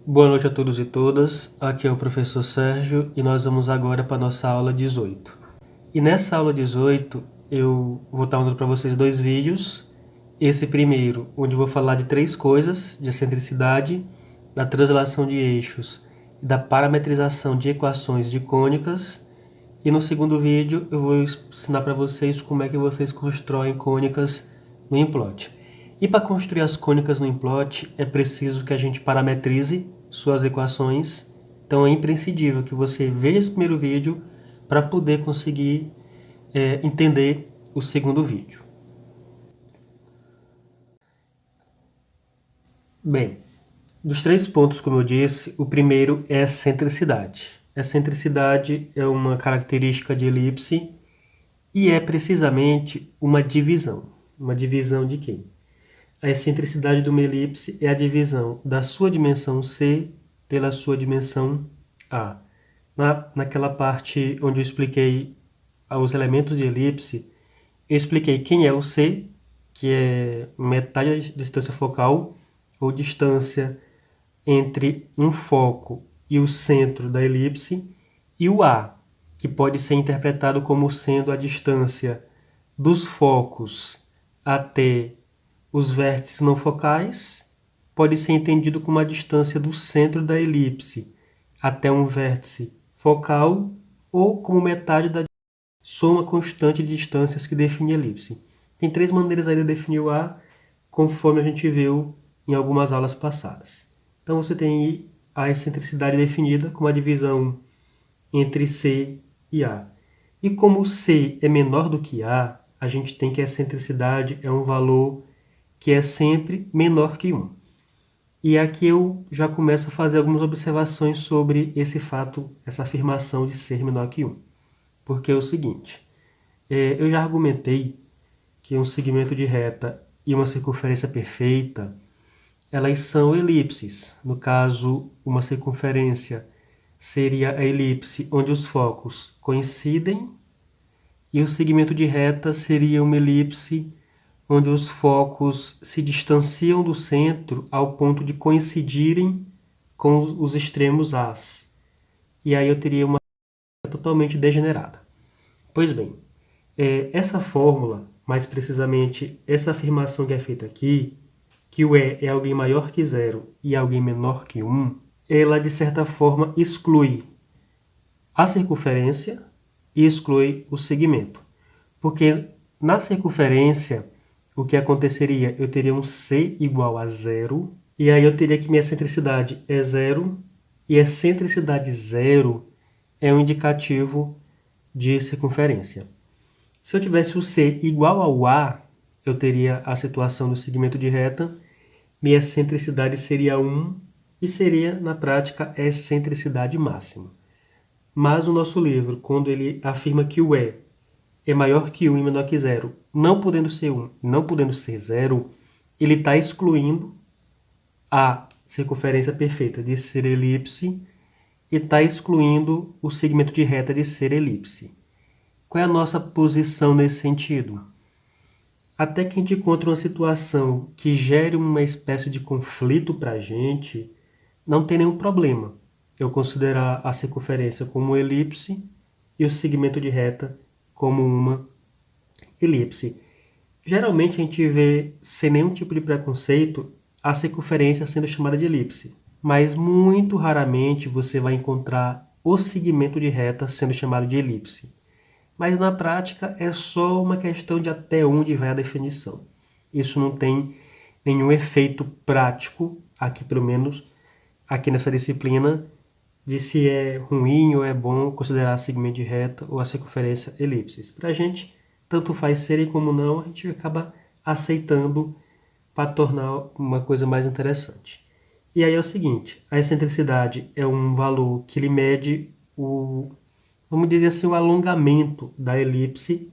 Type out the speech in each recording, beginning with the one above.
Boa noite a todos e todas, aqui é o professor Sérgio e nós vamos agora para a nossa aula 18. E nessa aula 18 eu vou estar mandando para vocês dois vídeos. Esse primeiro, onde eu vou falar de três coisas, de excentricidade, da translação de eixos e da parametrização de equações de cônicas. E no segundo vídeo eu vou ensinar para vocês como é que vocês constroem cônicas no Implot. E para construir as cônicas no Implot é preciso que a gente parametrize suas equações. Então é imprescindível que você veja esse primeiro vídeo para poder conseguir entender o segundo vídeo. Bem, dos três pontos, como eu disse, o primeiro é a excentricidade. A excentricidade é uma característica de elipse e é precisamente uma divisão. Uma divisão de quê? A excentricidade de uma elipse é a divisão da sua dimensão C pela sua dimensão A. Naquela parte onde eu expliquei os elementos de elipse, eu expliquei quem é o C, que é metade da distância focal, ou distância entre um foco e o centro da elipse, e o A, que pode ser interpretado como sendo a distância dos focos até os vértices não focais, pode ser entendido como a distância do centro da elipse até um vértice focal ou como metade da soma constante de distâncias que define a elipse. Tem três maneiras aí de definir o A, conforme a gente viu em algumas aulas passadas. Então você tem aí a excentricidade definida como a divisão entre C e A. E como C é menor do que a gente tem que a excentricidade é um valor que é sempre menor que 1. E aqui eu já começo a fazer algumas observações sobre esse fato, essa afirmação de ser menor que 1. Porque é o seguinte, eu já argumentei que um segmento de reta e uma circunferência perfeita, elas são elipses. No caso, uma circunferência seria a elipse onde os focos coincidem e o segmento de reta seria uma elipse onde os focos se distanciam do centro ao ponto de coincidirem com os extremos As. E aí eu teria uma totalmente degenerada. Pois bem, essa fórmula, mais precisamente essa afirmação que é feita aqui, que o E é alguém maior que zero e alguém menor que 1, ela de certa forma exclui a circunferência e exclui o segmento. Porque na circunferência, o que aconteceria? Eu teria um C igual a zero, e aí eu teria que minha excentricidade é zero, e excentricidade zero é um indicativo de circunferência. Se eu tivesse o C igual ao A, eu teria a situação do segmento de reta, minha excentricidade seria 1 e seria, na prática, a excentricidade máxima. Mas o nosso livro, quando ele afirma que o E é maior que 1 e menor que zero, não podendo ser 1 e não podendo ser zero, ele está excluindo a circunferência perfeita de ser elipse e está excluindo o segmento de reta de ser elipse. Qual é a nossa posição nesse sentido? Até que a gente encontre uma situação que gere uma espécie de conflito para a gente, não tem nenhum problema eu considerar a circunferência como uma elipse e o segmento de reta como uma elipse. Geralmente a gente vê, sem nenhum tipo de preconceito, a circunferência sendo chamada de elipse, mas muito raramente você vai encontrar o segmento de reta sendo chamado de elipse. Mas na prática é só uma questão de até onde vai a definição. Isso não tem nenhum efeito prático, aqui pelo menos, aqui nessa disciplina, de se é ruim ou é bom considerar segmento de reta ou a circunferência elipses. Para a gente, tanto faz serem como não, a gente acaba aceitando para tornar uma coisa mais interessante. E aí é o seguinte, a excentricidade é um valor que ele mede o, vamos dizer assim, o alongamento da elipse.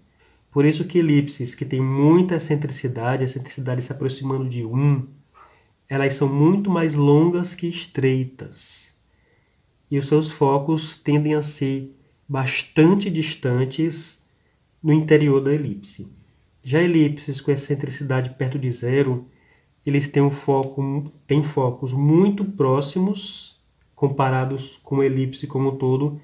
Por isso que elipses que têm muita excentricidade, a excentricidade se aproximando de 1, elas são muito mais longas que estreitas. E os seus focos tendem a ser bastante distantes no interior da elipse. Já elipses com excentricidade perto de zero, eles têm têm focos muito próximos comparados com a elipse como um todo,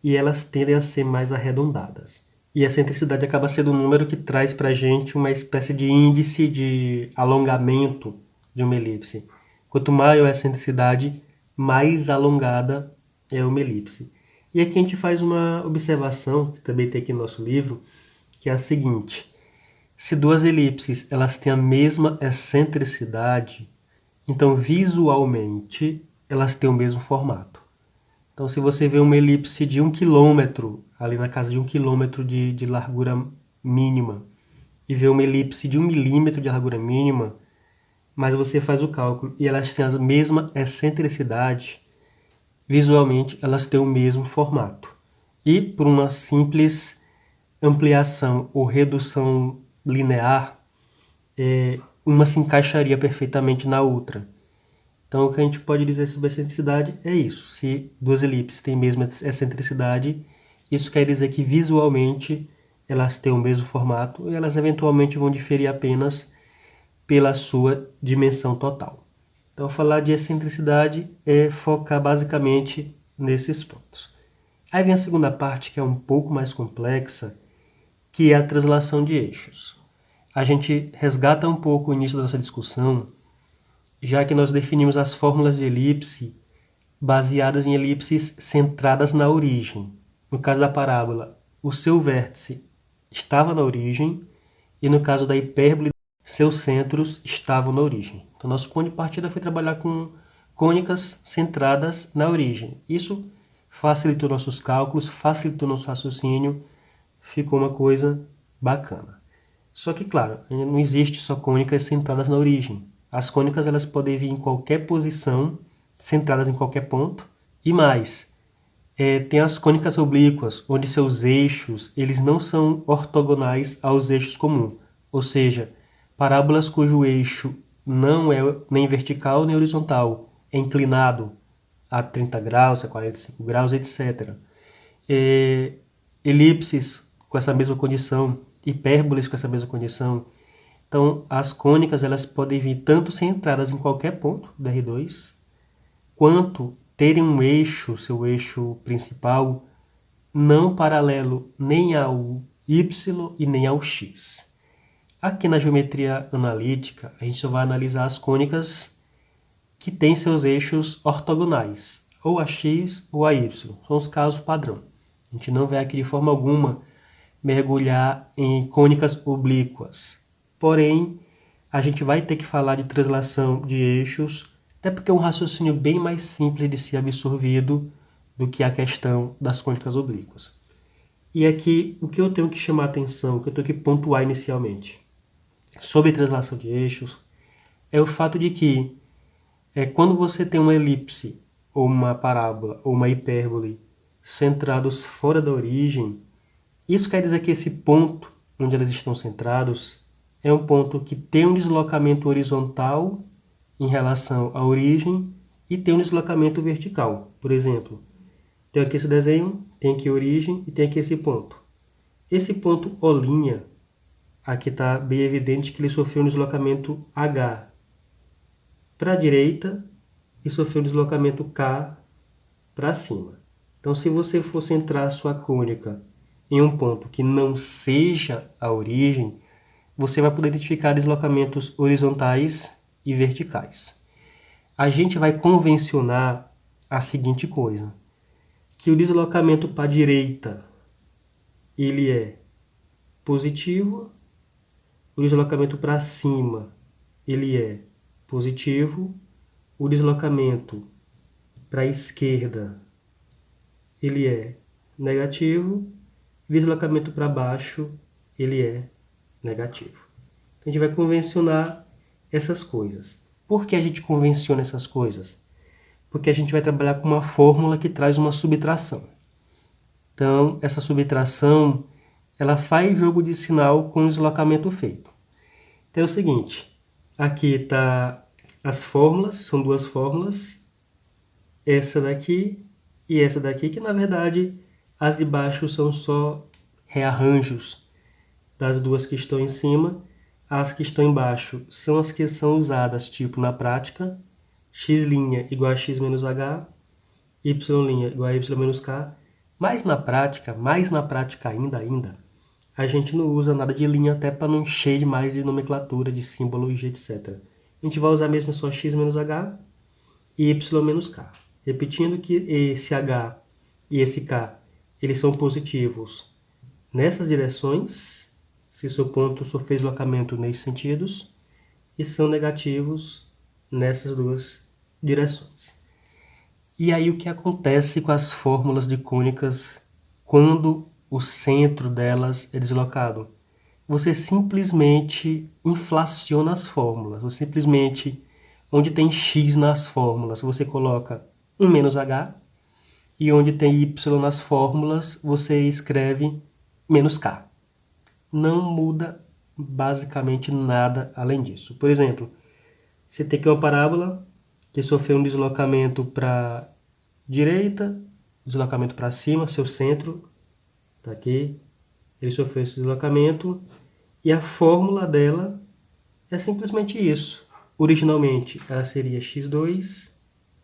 e elas tendem a ser mais arredondadas. E a excentricidade acaba sendo um número que traz para a gente uma espécie de índice de alongamento de uma elipse. Quanto maior a excentricidade, mais alongada é uma elipse. E aqui a gente faz uma observação, que também tem aqui no nosso livro, que é a seguinte: se duas elipses elas têm a mesma excentricidade, então visualmente elas têm o mesmo formato. Então, se você vê uma elipse de 1 km, ali na casa de 1 km de largura mínima, e vê uma elipse de 1 milímetro de largura mínima, mas você faz o cálculo e elas têm a mesma excentricidade, visualmente elas têm o mesmo formato. E por uma simples ampliação ou redução linear, uma se encaixaria perfeitamente na outra. Então, o que a gente pode dizer sobre a excentricidade é isso. Se duas elipses têm a mesma excentricidade, isso quer dizer que visualmente elas têm o mesmo formato e elas eventualmente vão diferir apenas pela sua dimensão total. Então, falar de excentricidade é focar basicamente nesses pontos. Aí vem a segunda parte, que é um pouco mais complexa, que é a translação de eixos. A gente resgata um pouco o início da nossa discussão, já que nós definimos as fórmulas de elipse baseadas em elipses centradas na origem. No caso da parábola, o seu vértice estava na origem, e no caso da hipérbole, seus centros estavam na origem. Então, nosso ponto de partida foi trabalhar com cônicas centradas na origem. Isso facilitou nossos cálculos, facilitou nosso raciocínio, ficou uma coisa bacana. Só que, claro, não existe só cônicas centradas na origem. As cônicas elas podem vir em qualquer posição, centradas em qualquer ponto. E mais, tem as cônicas oblíquas, onde seus eixos eles não são ortogonais aos eixos comuns. Ou seja, parábolas cujo eixo não é nem vertical nem horizontal, é inclinado a 30 graus, a 45 graus, etc. Elipses com essa mesma condição, hipérboles com essa mesma condição. Então, as cônicas elas podem vir tanto centradas em qualquer ponto do R2, quanto terem um eixo, seu eixo principal, não paralelo nem ao Y e nem ao X. Aqui na geometria analítica, a gente só vai analisar as cônicas que têm seus eixos ortogonais, ou a X ou a Y. São os casos padrão. A gente não vai aqui de forma alguma mergulhar em cônicas oblíquas. Porém, a gente vai ter que falar de translação de eixos, até porque é um raciocínio bem mais simples de ser absorvido do que a questão das cônicas oblíquas. E aqui, o que eu tenho que chamar a atenção, o que eu tenho que pontuar inicialmente sobre translação de eixos, é o fato de que quando você tem uma elipse, ou uma parábola, ou uma hipérbole centrados fora da origem, isso quer dizer que esse ponto onde elas estão centrados é um ponto que tem um deslocamento horizontal em relação à origem e tem um deslocamento vertical. Por exemplo, tem aqui esse desenho, tem aqui a origem e tem aqui esse ponto. Esse ponto O', aqui está bem evidente que ele sofreu um deslocamento H para a direita e sofreu um deslocamento K para cima. Então, se você for centrar a sua cônica em um ponto que não seja a origem, você vai poder identificar deslocamentos horizontais e verticais. A gente vai convencionar a seguinte coisa, que o deslocamento para a direita ele é positivo, o deslocamento para cima ele é positivo, o deslocamento para a esquerda ele é negativo, o deslocamento para baixo ele é negativo. Então, a gente vai convencionar essas coisas. Por que a gente convenciona essas coisas? Porque a gente vai trabalhar com uma fórmula que traz uma subtração. Então, essa subtração, ela faz jogo de sinal com o deslocamento feito. Então é o seguinte, aqui está as fórmulas, são duas fórmulas, essa daqui e essa daqui, que na verdade as de baixo são só rearranjos das duas que estão em cima. As que estão embaixo são as que são usadas tipo na prática, x' igual a x menos h, y' igual a y menos k, mas na prática, ainda, a gente não usa nada de linha até para não encher demais de nomenclatura, de símbolos, etc. A gente vai usar mesmo só x menos h e y menos k. Repetindo que esse h e esse k, eles são positivos nessas direções, se o seu ponto sofrer deslocamento nesses sentidos, e são negativos nessas duas direções. E aí o que acontece com as fórmulas de cônicas quando o centro delas é deslocado? Você simplesmente inflaciona as fórmulas. Você simplesmente, onde tem x nas fórmulas, você coloca 1 menos h. E onde tem y nas fórmulas, você escreve menos k. Não muda basicamente nada além disso. Por exemplo, você tem aqui uma parábola que sofreu um deslocamento para direita, deslocamento para cima, seu centro está aqui, ele sofreu esse deslocamento, e a fórmula dela é simplesmente isso. Originalmente, ela seria x2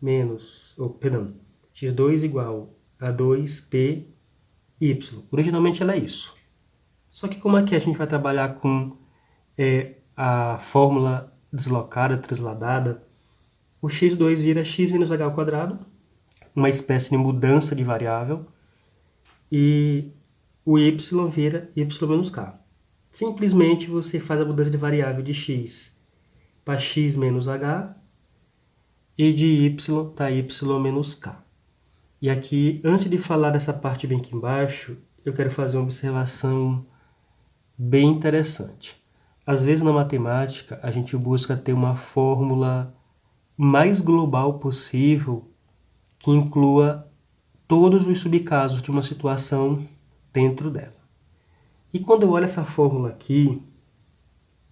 menos, x2 igual a 2py. Originalmente ela é isso. Só que como aqui a gente vai trabalhar com a fórmula deslocada, transladada, o x2 vira x menos h ao quadrado, uma espécie de mudança de variável, e o y vira y menos k. Simplesmente você faz a mudança de variável de x para x menos h e de y para y menos k. E aqui, antes de falar dessa parte bem aqui embaixo, eu quero fazer uma observação bem interessante. Às vezes na matemática a gente busca ter uma fórmula mais global possível que inclua todos os subcasos de uma situação dentro dela. E quando eu olho essa fórmula aqui,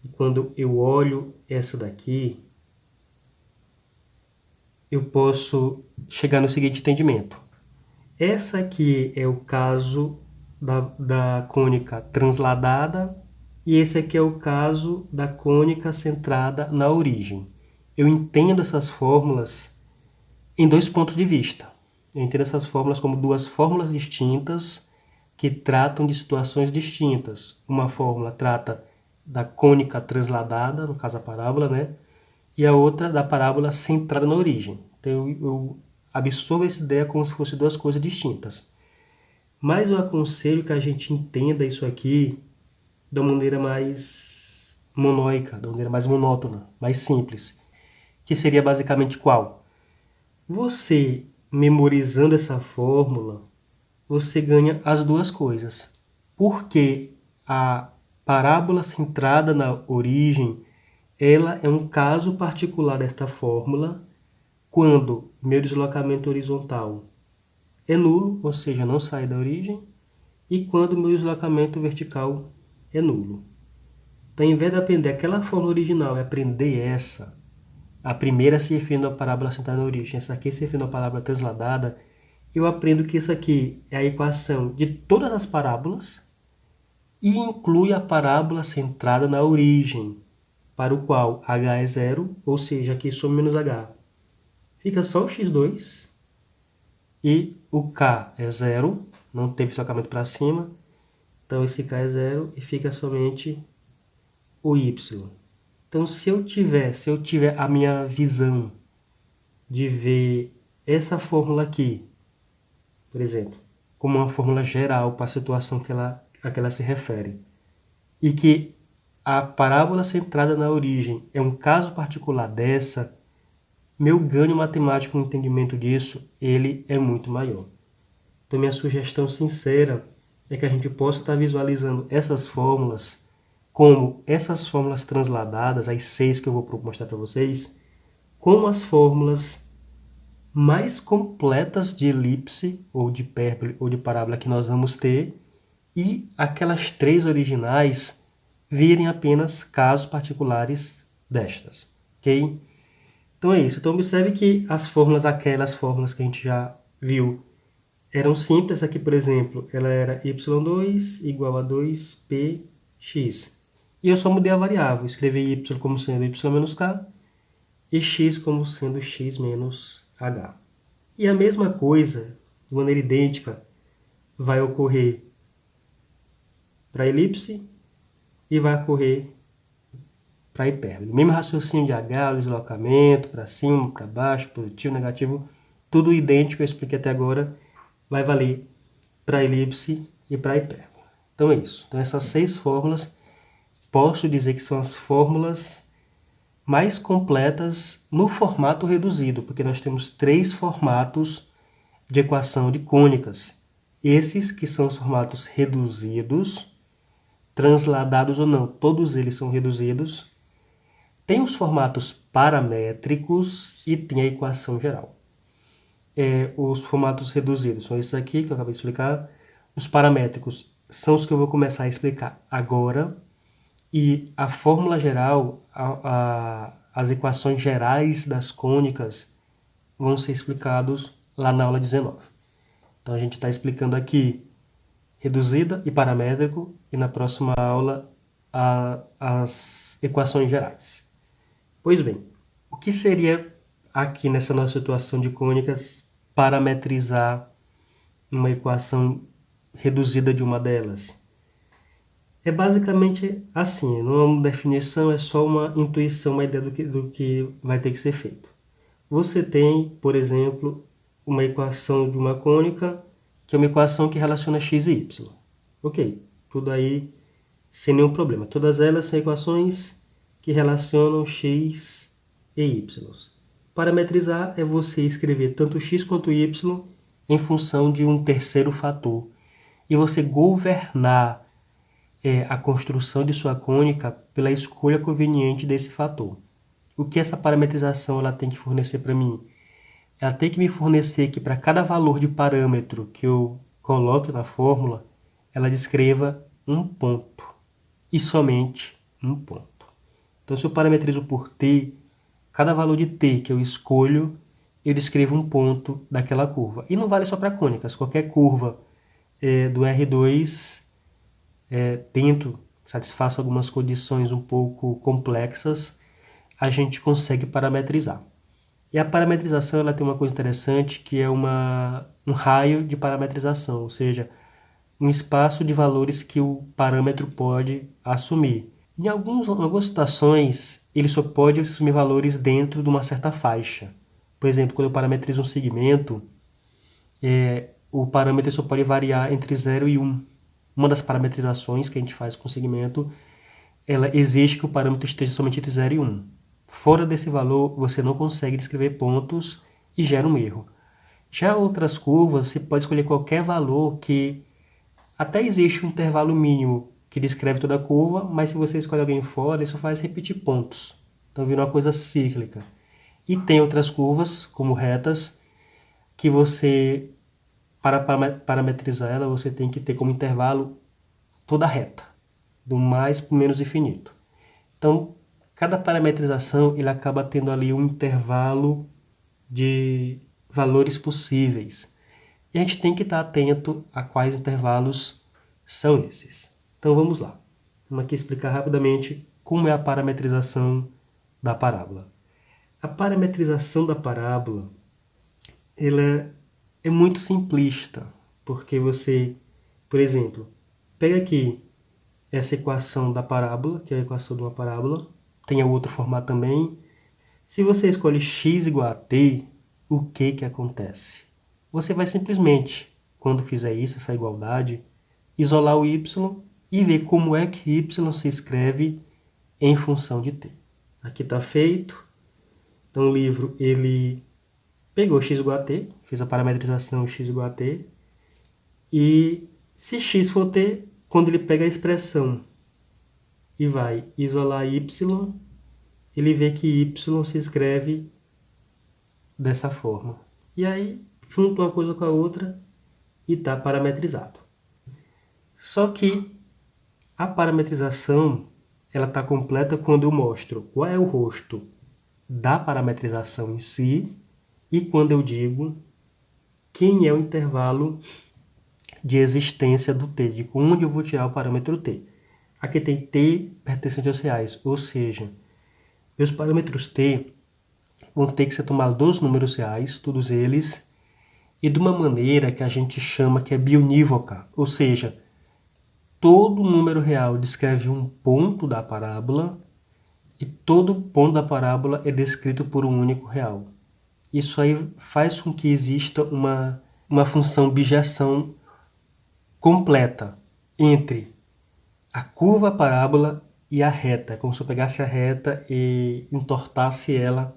e quando eu olho essa daqui, eu posso chegar no seguinte entendimento. Essa aqui é o caso da cônica transladada e esse aqui é o caso da cônica centrada na origem. Eu entendo essas fórmulas em dois pontos de vista. Eu entendo essas fórmulas como duas fórmulas distintas que tratam de situações distintas. Uma fórmula trata da cônica transladada, no caso a parábola, né? E a outra da parábola centrada na origem. Então eu absorvo essa ideia como se fossem duas coisas distintas. Mas eu aconselho que a gente entenda isso aqui de uma maneira mais monóica, de uma maneira mais monótona, mais simples. Que seria basicamente qual? Você, memorizando essa fórmula, você ganha as duas coisas. Porque a parábola centrada na origem, ela é um caso particular desta fórmula, quando meu deslocamento horizontal é nulo, ou seja, não sai da origem, e quando meu deslocamento vertical é nulo. Então, em vez de aprender aquela fórmula original e aprender essa, a primeira se referindo à parábola centrada na origem, essa aqui se referindo à parábola transladada, eu aprendo que isso aqui é a equação de todas as parábolas e inclui a parábola centrada na origem, para o qual h é zero, ou seja, aqui soma menos h. Fica só o x2 e o k é zero, não teve deslocamento para cima, então esse k é zero e fica somente o y. Então se eu tiver a minha visão de ver essa fórmula aqui, por exemplo, como uma fórmula geral para a situação a que ela se refere, e que a parábola centrada na origem é um caso particular dessa, meu ganho matemático no entendimento disso, ele é muito maior. Então minha sugestão sincera é que a gente possa estar visualizando essas fórmulas como essas fórmulas transladadas, as 6 que eu vou mostrar para vocês, como as fórmulas mais completas de elipse, ou de hipérbole, ou de parábola que nós vamos ter, e aquelas 3 originais virem apenas casos particulares destas, ok? Então é isso. Então observe que as fórmulas, aquelas fórmulas que a gente já viu, eram simples. Aqui, por exemplo, ela era y2 igual a 2px. E eu só mudei a variável, escrevi y como sendo y menos k e x como sendo x menos h. E a mesma coisa, de maneira idêntica, vai ocorrer para a elipse e vai ocorrer para a hipérbole. Mesmo raciocínio de h, o deslocamento, para cima, para baixo, positivo, negativo, tudo idêntico, eu expliquei até agora, vai valer para a elipse e para a hipérbole. Então é isso. Então essas 6 fórmulas, posso dizer que são as fórmulas mais completas no formato reduzido, porque nós temos 3 formatos de equação de cônicas. Esses que são os formatos reduzidos, transladados ou não, todos eles são reduzidos. Tem os formatos paramétricos e tem a equação geral. Os formatos reduzidos são esses aqui que eu acabei de explicar. Os paramétricos são os que eu vou começar a explicar agora. E a fórmula geral, as equações gerais das cônicas vão ser explicados lá na aula 19. Então a gente está explicando aqui reduzida e paramétrico e na próxima aula as equações gerais. Pois bem, o que seria aqui nessa nossa situação de cônicas parametrizar uma equação reduzida de uma delas? É basicamente assim, não é uma definição, é só uma intuição, uma ideia do que vai ter que ser feito. Você tem, por exemplo, uma equação de uma cônica, que é uma equação que relaciona x e y. Ok, tudo aí sem nenhum problema. Todas elas são equações que relacionam x e y. Parametrizar é você escrever tanto x quanto y em função de um terceiro fator. E você governar a construção de sua cônica pela escolha conveniente desse fator. O que essa parametrização ela tem que fornecer para mim? Ela tem que me fornecer que para cada valor de parâmetro que eu coloque na fórmula, ela descreva um ponto, e somente um ponto. Então, se eu parametrizo por t, cada valor de t que eu escolho, eu descrevo um ponto daquela curva. E não vale só para cônicas, qualquer curva do R2 dentro, satisfaça algumas condições um pouco complexas, a gente consegue parametrizar. E a parametrização ela tem uma coisa interessante que é um raio de parametrização, ou seja, um espaço de valores que o parâmetro pode assumir. Em algumas situações, ele só pode assumir valores dentro de uma certa faixa. Por exemplo, quando eu parametrizo um segmento, o parâmetro só pode variar entre 0 e 1. Uma das parametrizações que a gente faz com o segmento, ela exige que o parâmetro esteja somente entre 0 e 1. Fora desse valor, você não consegue descrever pontos e gera um erro. Já outras curvas, você pode escolher qualquer valor que até existe um intervalo mínimo que descreve toda a curva, mas se você escolhe alguém fora, isso faz repetir pontos. Então vira uma coisa cíclica. E tem outras curvas, como retas, que você, para parametrizar ela, você tem que ter como intervalo toda a reta, do mais para o menos infinito. Então, cada parametrização ele acaba tendo ali um intervalo de valores possíveis. E a gente tem que estar atento a quais intervalos são esses. Então vamos lá. Vamos aqui explicar rapidamente como é a parametrização da parábola. A parametrização da parábola ela é muito simplista, porque você, por exemplo, pega aqui essa equação da parábola, que é a equação de uma parábola, tem o outro formato também. Se você escolhe x igual a t, o que acontece? Você vai simplesmente, quando fizer isso, essa igualdade, isolar o y e ver como é que y se escreve em função de t. Aqui está feito. Então o livro ele pegou x igual a t, fez a parametrização x igual a t, e se x for t, quando ele pega a expressão e vai isolar y, ele vê que y se escreve dessa forma. E aí, junta uma coisa com a outra e está parametrizado. Só que a parametrização ela está completa quando eu mostro qual é o rosto da parametrização em si e quando eu digo quem é o intervalo de existência do t, de onde eu vou tirar o parâmetro t. Aqui tem t pertencente aos reais, ou seja, meus parâmetros t vão ter que ser tomados dos números reais, todos eles, e de uma maneira que a gente chama que é biunívoca, ou seja, todo número real descreve um ponto da parábola e todo ponto da parábola é descrito por um único real. Isso aí faz com que exista uma função bijeção completa entre a curva, a parábola e a reta. É como se eu pegasse a reta e entortasse ela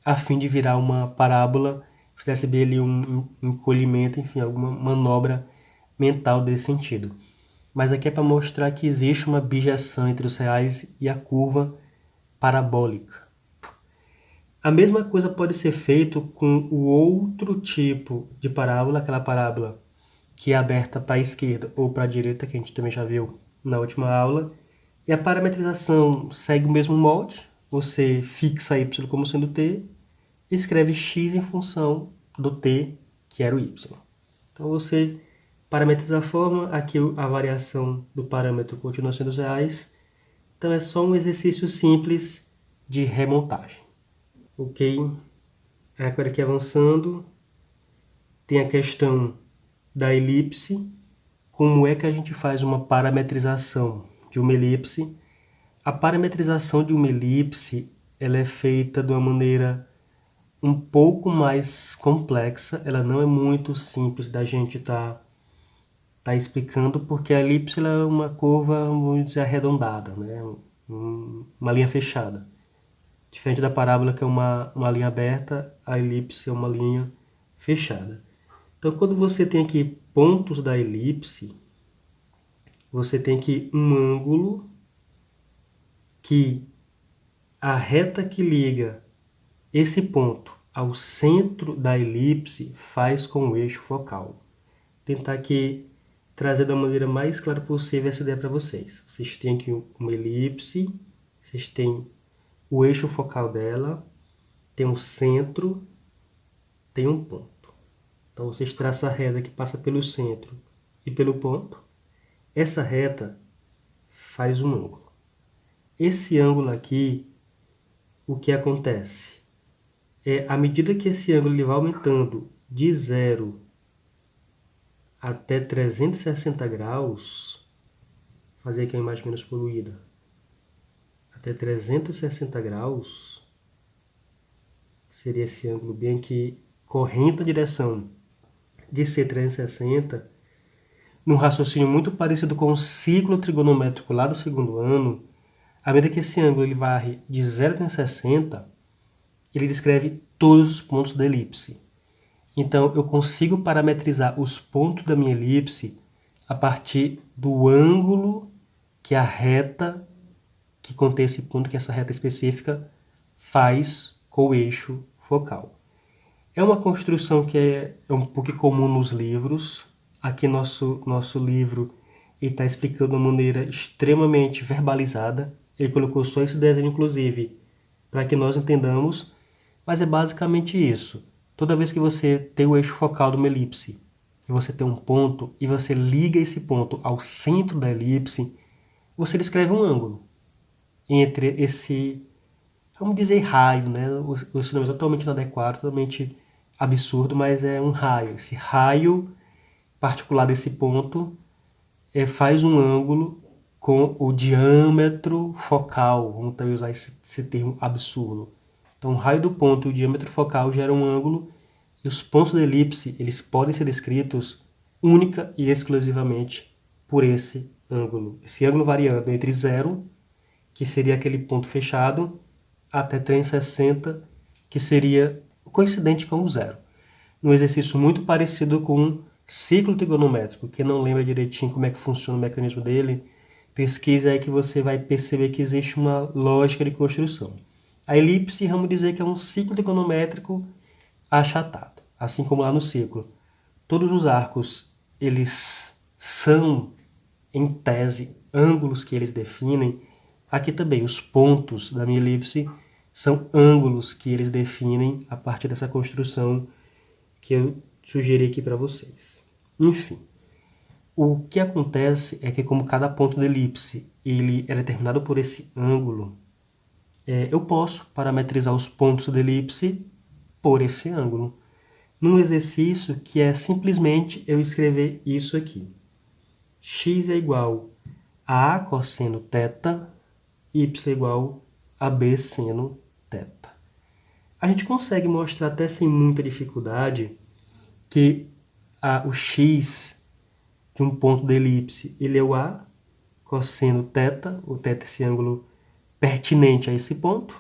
a fim de virar uma parábola, fizesse ali um encolhimento, enfim, alguma manobra mental desse sentido. Mas aqui é para mostrar que existe uma bijeção entre os reais e a curva parabólica. A mesma coisa pode ser feito com o outro tipo de parábola, aquela parábola que é aberta para a esquerda ou para a direita, que a gente também já viu na última aula. E a parametrização segue o mesmo molde. Você fixa y como sendo t e escreve x em função do t, que era o y. Então você parametriza a forma, aqui a variação do parâmetro continua sendo os reais. Então é só um exercício simples de remontagem. Ok? Agora aqui avançando, tem a questão da elipse. Como é que a gente faz uma parametrização de uma elipse? A parametrização de uma elipse ela é feita de uma maneira um pouco mais complexa. Ela não é muito simples da gente tá explicando, porque a elipse ela é uma curva, vamos dizer, arredondada, né? Uma linha fechada. Diferente da parábola, que é uma linha aberta, a elipse é uma linha fechada. Então, quando você tem aqui pontos da elipse, você tem aqui um ângulo que a reta que liga esse ponto ao centro da elipse faz com o eixo focal. Vou tentar aqui trazer da maneira mais clara possível essa ideia para vocês. Vocês têm aqui uma elipse, vocês têm o eixo focal dela, tem um centro, tem um ponto. Então vocês traçam a reta que passa pelo centro e pelo ponto. Essa reta faz um ângulo. Esse ângulo aqui, o que acontece? À medida que esse ângulo ele vai aumentando de 0 até 360 graus, fazer aqui a imagem menos poluída, até 360 graus, seria esse ângulo bem aqui, correndo na direção de ser 360, num raciocínio muito parecido com o ciclo trigonométrico lá do segundo ano, à medida que esse ângulo ele varre de 0 a 360, ele descreve todos os pontos da elipse. Então, eu consigo parametrizar os pontos da minha elipse a partir do ângulo que a reta que contém esse ponto, que essa reta específica, faz com o eixo focal. É uma construção que é um pouco comum nos livros. Aqui nosso livro está explicando de uma maneira extremamente verbalizada. Ele colocou só esse desenho, inclusive, para que nós entendamos, mas é basicamente isso. Toda vez que você tem o eixo focal de uma elipse, e você tem um ponto, e você liga esse ponto ao centro da elipse, você descreve um ângulo entre esse, vamos dizer, raio, né? O nome é totalmente inadequado, totalmente absurdo, mas é um raio. Esse raio particular desse ponto faz um ângulo com o diâmetro focal. Vamos também usar esse termo absurdo. Então, o raio do ponto e o diâmetro focal geram um ângulo, e os pontos da elipse eles podem ser descritos única e exclusivamente por esse ângulo. Esse ângulo variando entre 0, que seria aquele ponto fechado, até 360, que seria coincidente com o 0. Um exercício muito parecido com um ciclo trigonométrico. Quem não lembra direitinho como é que funciona o mecanismo dele, pesquise aí que você vai perceber que existe uma lógica de construção. A elipse, vamos dizer que é um ciclo trigonométrico achatado, assim como lá no círculo. Todos os arcos, eles são, em tese, ângulos que eles definem. Aqui também, os pontos da minha elipse são ângulos que eles definem a partir dessa construção que eu sugeri aqui para vocês. Enfim, O que acontece é que como cada ponto da elipse ele é determinado por esse ângulo, eu posso parametrizar os pontos da elipse por esse ângulo. Num exercício que é simplesmente eu escrever isso aqui. X é igual a A cosseno θ, Y é igual a B seno θ. A gente consegue mostrar até sem muita dificuldade que o X de um ponto da elipse, ele é o A cosseno θ, o θ é esse ângulo pertinente a esse ponto,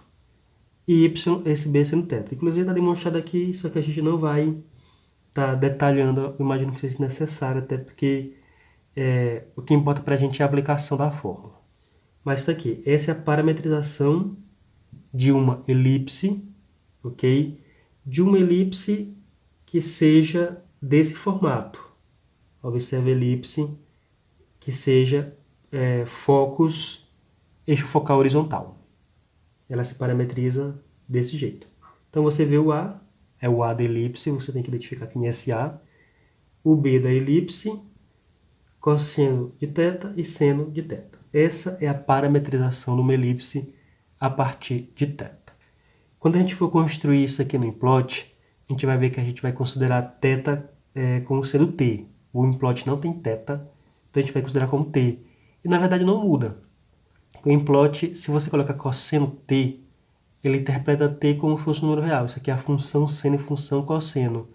e Y esse B seno θ. Inclusive está demonstrado aqui, só que a gente não vai estar detalhando, eu imagino que seja necessário, até porque o que importa para a gente é a aplicação da fórmula. Mas está aqui, essa é a parametrização de uma elipse, ok? De uma elipse que seja desse formato. Observe a elipse que seja focus, eixo focal horizontal. Ela se parametriza desse jeito. Então você vê o A, é o A da elipse, você tem que identificar quem é esse A. O B da elipse, cosseno de θ e seno de θ. Essa é a parametrização de uma elipse a partir de θ. Quando a gente for construir isso aqui no implot, a gente vai ver que a gente vai considerar θ como sendo t. O implot não tem θ, então a gente vai considerar como t. E na verdade não muda. O implot, se você colocar cosseno t, ele interpreta t como se fosse um número real. Isso aqui é a função seno e função cosseno.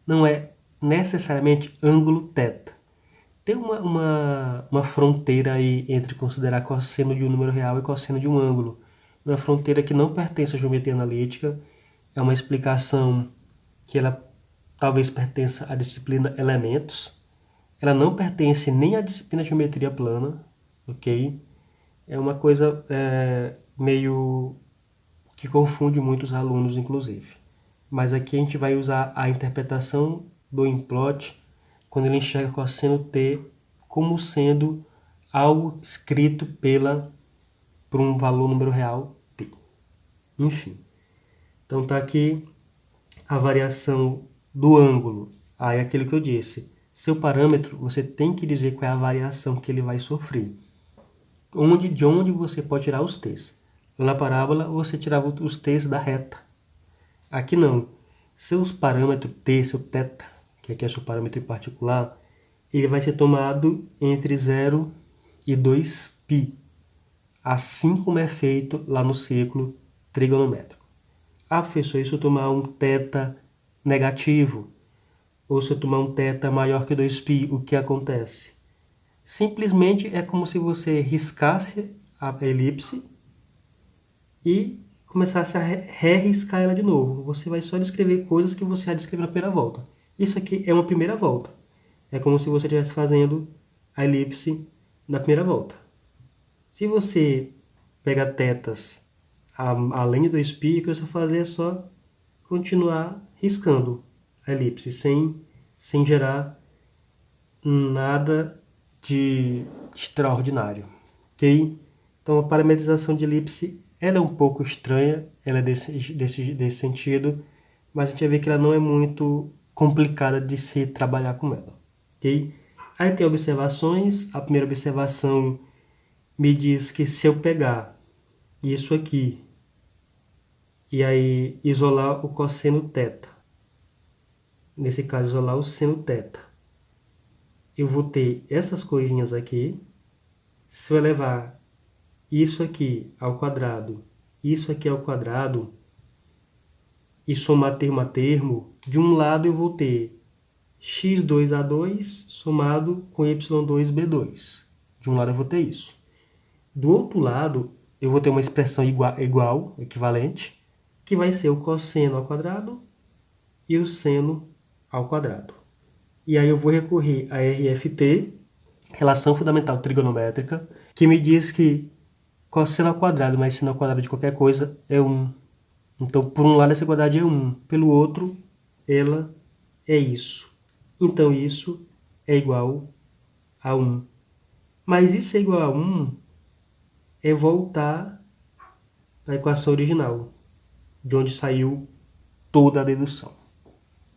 Não é necessariamente ângulo θ. Tem uma fronteira aí entre considerar cosseno de um número real e cosseno de um ângulo. Uma fronteira que não pertence à geometria analítica. É uma explicação que ela talvez pertença à disciplina elementos. Ela não pertence nem à disciplina geometria plana, ok? É uma coisa meio que confunde muitos alunos, inclusive. Mas aqui a gente vai usar a interpretação do implot quando ele enxerga cosseno t como sendo algo escrito por um valor número real t. Enfim. Então tá aqui a variação do ângulo. Aí é aquilo que eu disse. Seu parâmetro, você tem que dizer qual é a variação que ele vai sofrer. De onde você pode tirar os t's. Na parábola, você tirava os t's da reta. Aqui não. Seus parâmetros t, seu θ, que aqui é seu parâmetro em particular, ele vai ser tomado entre 0 e 2π. Assim como é feito lá no círculo trigonométrico. Ah, professor, e se eu tomar um θ negativo? Ou se eu tomar um θ maior que 2π, o que acontece? Simplesmente é como se você riscasse a elipse e começasse a reriscar ela de novo. Você vai só descrever coisas que você já descreveu na primeira volta. Isso aqui é uma primeira volta. É como se você estivesse fazendo a elipse na primeira volta. Se você pega tetas além de 2π, o que você vai fazer é só continuar riscando a elipse, sem gerar nada de extraordinário, ok? Então a parametrização de elipse ela é um pouco estranha, ela é desse sentido, mas a gente vai ver que ela não é muito complicada de se trabalhar com ela, ok? Aí tem observações. A primeira observação me diz que se eu pegar isso aqui e aí isolar o cosseno θ, nesse caso isolar o seno θ, eu vou ter essas coisinhas aqui. Se eu elevar isso aqui ao quadrado, isso aqui ao quadrado, e somar termo a termo, de um lado eu vou ter x2a2 somado com y2b2. De um lado eu vou ter isso. Do outro lado, eu vou ter uma expressão igual, equivalente, que vai ser o cosseno ao quadrado e o seno ao quadrado. E aí eu vou recorrer a RFT, relação fundamental trigonométrica, que me diz que cosseno ao quadrado mais seno ao quadrado de qualquer coisa é 1. Então, por um lado, essa igualdade é 1. Pelo outro, ela é isso. Então, isso é igual a 1. Mas isso é igual a 1 é voltar à equação original, de onde saiu toda a dedução.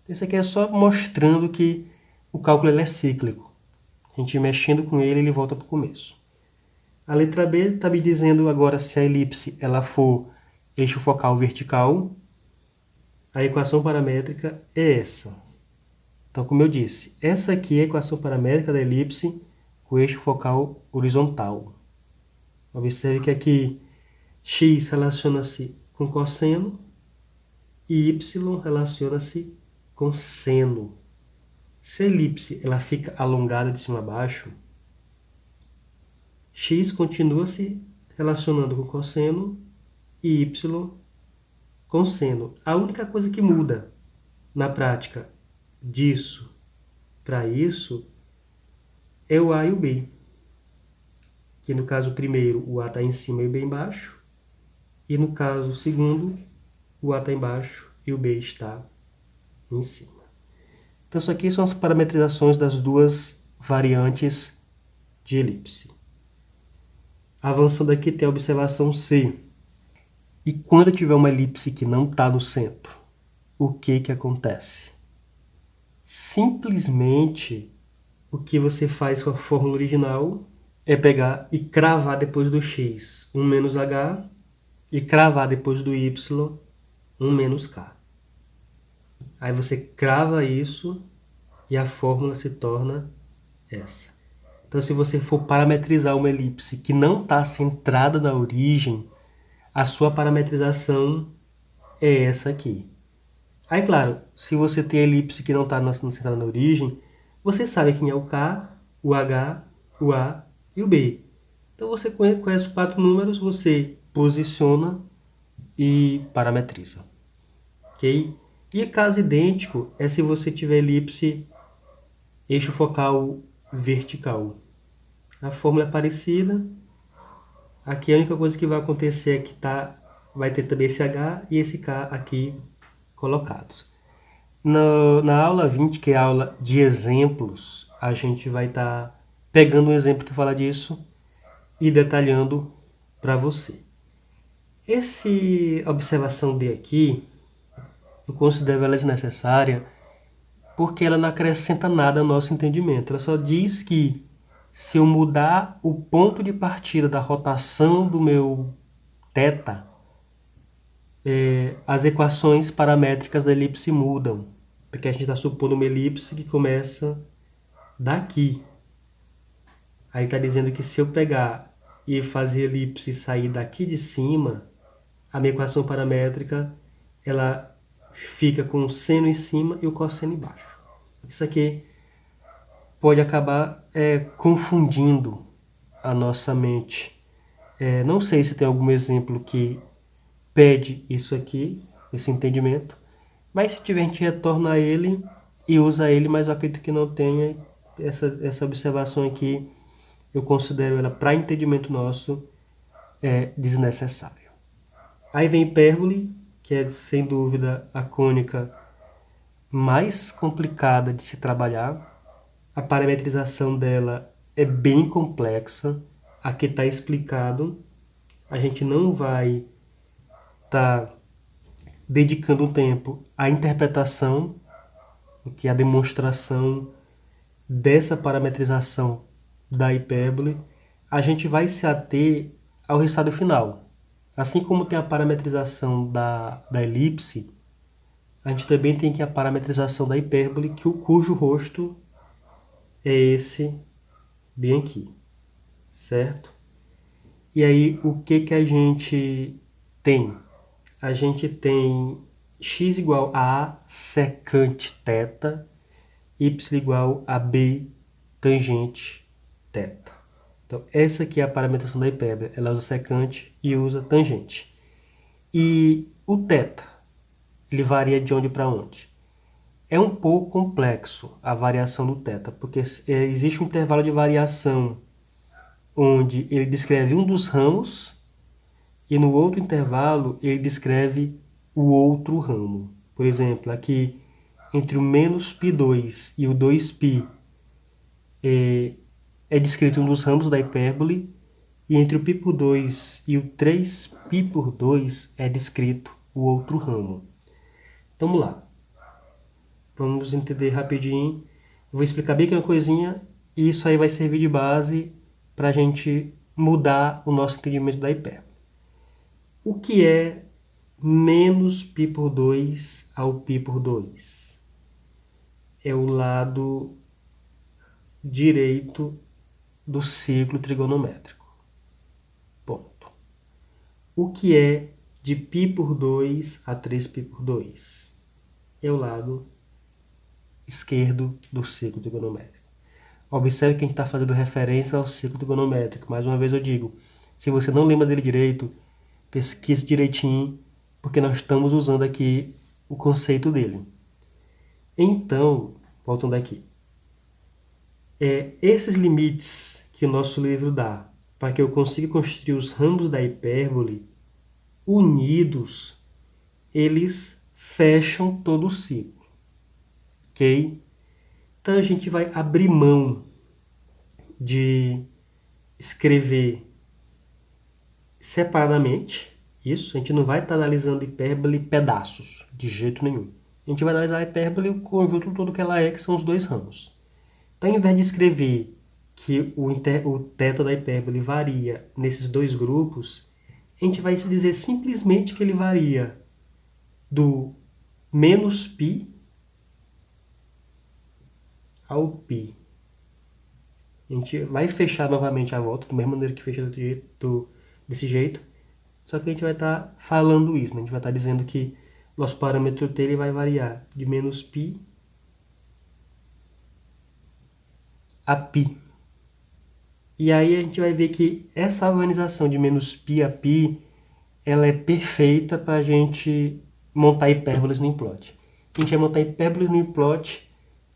Isso aqui é só mostrando que o cálculo ele é cíclico. A gente mexendo com ele volta para o começo. A letra B está me dizendo agora se a elipse ela for eixo focal vertical. A equação paramétrica é essa. Então, como eu disse, essa aqui é a equação paramétrica da elipse com eixo focal horizontal. Observe que aqui x relaciona-se com cosseno e y relaciona-se com seno. Se a elipse ela fica alongada de cima a baixo, x continua se relacionando com cosseno e y com seno. A única coisa que muda na prática disso para isso é o A e o B. Que no caso primeiro o A está em cima e o B embaixo. E no caso segundo, o A está embaixo e o B está em cima. Então isso aqui são as parametrizações das duas variantes de elipse. Avançando aqui tem a observação C. E quando tiver uma elipse que não está no centro, o que acontece? Simplesmente o que você faz com a fórmula original é pegar e cravar depois do x 1 menos h e cravar depois do y 1 menos k. Aí você crava isso e a fórmula se torna essa. Então, se você for parametrizar uma elipse que não está centrada na origem, a sua parametrização é essa aqui. Aí, claro, se você tem elipse que não está centrada na origem, você sabe quem é o K, o H, o A e o B. Então, você conhece os 4 números, você posiciona e parametriza. Ok? E caso idêntico é se você tiver elipse eixo focal vertical. A fórmula é parecida. Aqui a única coisa que vai acontecer é que vai ter também esse H e esse K aqui colocados. Na aula 20, que é a aula de exemplos, a gente vai estar pegando um exemplo que fala disso e detalhando para você. Essa observação D aqui, eu considero ela desnecessária porque ela não acrescenta nada ao nosso entendimento. Ela só diz que se eu mudar o ponto de partida da rotação do meu θ, as equações paramétricas da elipse mudam. Porque a gente está supondo uma elipse que começa daqui. Aí está dizendo que se eu pegar e fazer a elipse sair daqui de cima, a minha equação paramétrica ela fica com o seno em cima e o cosseno embaixo. Isso aqui pode acabar confundindo a nossa mente. Não sei se tem algum exemplo que pede isso aqui, esse entendimento, mas se tiver a gente retorna a ele e usa ele, mas eu acredito que não tenha. Essa observação aqui, eu considero ela para entendimento nosso desnecessário. Aí vem hipérbole, que é sem dúvida a cônica mais complicada de se trabalhar. A parametrização dela é bem complexa. Aqui está explicado. A gente não vai estar dedicando um tempo à interpretação, que é a demonstração dessa parametrização da hipérbole. A gente vai se ater ao resultado final. Assim como tem a parametrização da elipse, a gente também tem aqui a parametrização da hipérbole, cujo rosto é esse bem aqui, certo? E aí, o que a gente tem? A gente tem x igual a A secante θ, y igual a B tangente θ. Então, essa aqui é a parametrização da hipérbole. Ela usa secante e usa tangente. E o θ, ele varia de onde para onde? É um pouco complexo a variação do θ, porque existe um intervalo de variação onde ele descreve um dos ramos e no outro intervalo ele descreve o outro ramo. Por exemplo, aqui entre o menos π2 e o 2π é descrito um dos ramos da hipérbole, e entre o π por 2 e o 3π por 2 é descrito o outro ramo. Então, vamos lá. Vamos entender rapidinho. Eu vou explicar bem que é uma coisinha E isso aí vai servir de base para a gente mudar o nosso entendimento da hipérbole. O que é menos π por 2 ao π por 2? É o lado direito do círculo trigonométrico. Ponto. O que é de π por 2 a 3π por 2? É o lado esquerdo do círculo trigonométrico. Observe que a gente está fazendo referência ao círculo trigonométrico. Mais uma vez eu digo, se você não lembra dele direito, pesquise direitinho, porque nós estamos usando aqui o conceito dele. Então, voltando aqui, esses limites que o nosso livro dá para que eu consiga construir os ramos da hipérbole unidos, eles fecham todo o ciclo, ok? Então a gente vai abrir mão de escrever separadamente isso, a gente não vai estar analisando hipérbole pedaços, de jeito nenhum. A gente vai analisar a hipérbole o conjunto todo que ela é, que são os dois ramos. Então, ao invés de escrever que o θ da hipérbole varia nesses dois grupos, a gente vai dizer simplesmente que ele varia do menos π ao π. A gente vai fechar novamente a volta, da mesma maneira que fecha desse jeito, só que a gente vai estar falando isso, né? A gente vai estar dizendo que nosso parâmetro t ele vai variar de menos π a π. E aí a gente vai ver que essa organização de menos π a π, ela é perfeita para a gente montar hipérboles no implot. A gente vai montar hipérboles no implot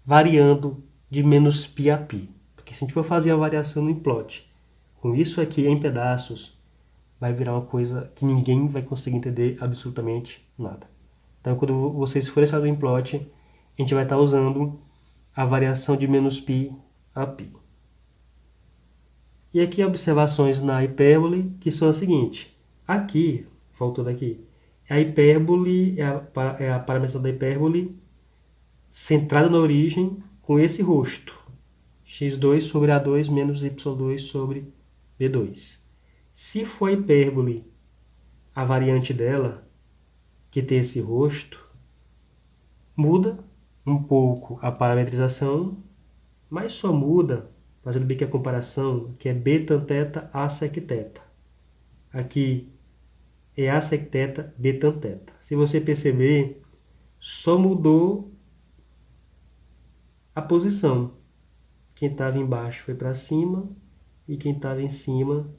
variando de menos π a π. Porque se a gente for fazer a variação no implot com isso aqui em pedaços, vai virar uma coisa que ninguém vai conseguir entender absolutamente nada. Então, quando vocês forem sair do implot, a gente vai estar usando a variação de menos π a π. E aqui observações na hipérbole, que são as seguintes. Aqui, voltando aqui, a hipérbole é a parametrização da hipérbole centrada na origem com esse rosto. x2 sobre a2 menos y2 sobre b2. Se for a hipérbole, a variante dela, que tem esse rosto, muda um pouco a parametrização, mas só muda, fazendo bem que a comparação, que é b tan θ a sec θ. Aqui é a sec θ, b tan θ. Se você perceber, só mudou a posição. Quem estava embaixo foi para cima e quem estava em cima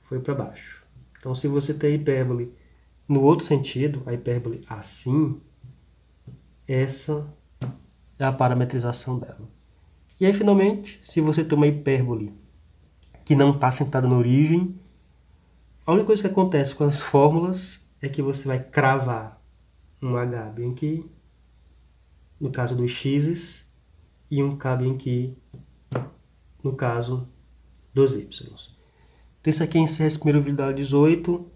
foi para baixo. Então, se você tem a hipérbole no outro sentido, a hipérbole assim, essa é a parametrização dela. E aí, finalmente, se você tem uma hipérbole que não está sentada na origem, a única coisa que acontece com as fórmulas é que você vai cravar um H bem aqui, no caso dos x's, e um K bem aqui, no caso dos y. Então, isso aqui encerra esse primeiro vídeo da aula 18.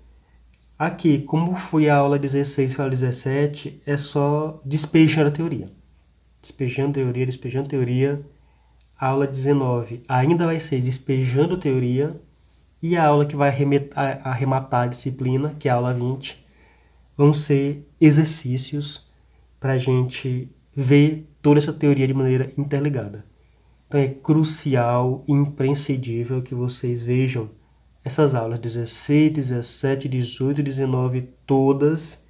Aqui, como foi a aula 16 e a aula 17, é só despejando a teoria. Despejando teoria, despejando teoria. A aula 19 ainda vai ser despejando teoria. E a aula que vai arrematar a disciplina, que é a aula 20, vão ser exercícios para a gente ver toda essa teoria de maneira interligada. Então é crucial e imprescindível que vocês vejam essas aulas 16, 17, 18 e 19 todas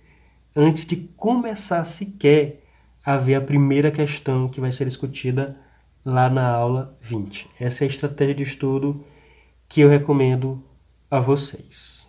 antes de começar sequer a ver a primeira questão que vai ser discutida lá na aula 20. Essa é a estratégia de estudo que eu recomendo a vocês.